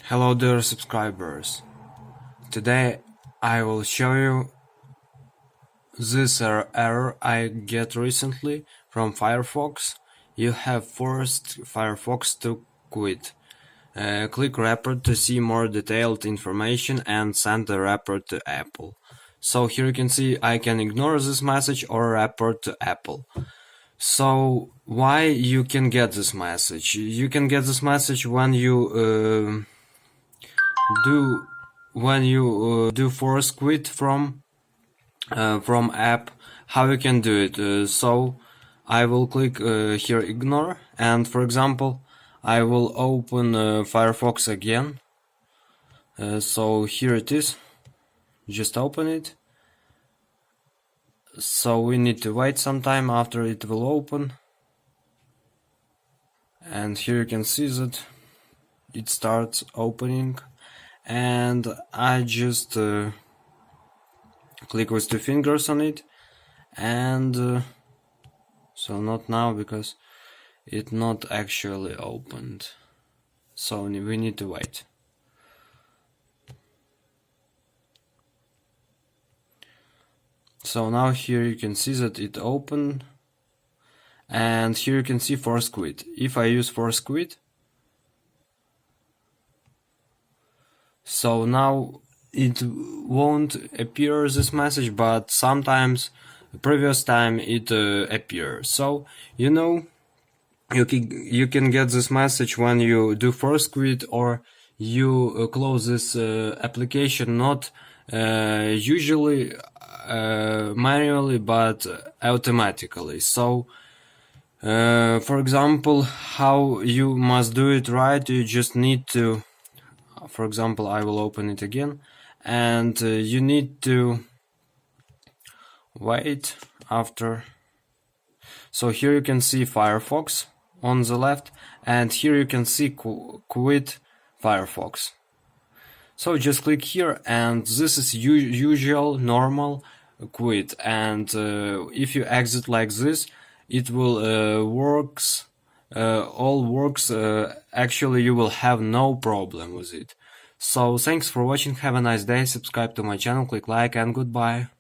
Hello dear subscribers, today I will show you this error I get recently from Firefox. You have forced Firefox to quit. Click report to see more detailed information and send the report to Apple. So here you can see I can ignore this message or report to Apple. So why you can get this message? You can get this message when you do force quit from app. How you can do it? So I will click here ignore, and for example I will open Firefox again. So here it is, just open it. So we need to wait some time after it will open, and here you can see that it starts opening, and I just click with two fingers on it, and so not now because it's not actually opened, so we need to wait. So now here you can see that it opened, and here you can see force quit. If I use force quit, so now it won't appear this message, but sometimes previous time it appears. So you know, you can get this message when you do force quit, or you close this application, not usually manually but automatically. So for example, how you must do it right, you just need to, for example, I will open it again, and you need to wait after. So here you can see Firefox on the left, and here you can see quit Firefox. So just click here, and this is usual normal quit, and if you exit like this, it will all works. Actually you will have no problem with it. So thanks for watching, have a nice day, subscribe to my channel, click like, and goodbye.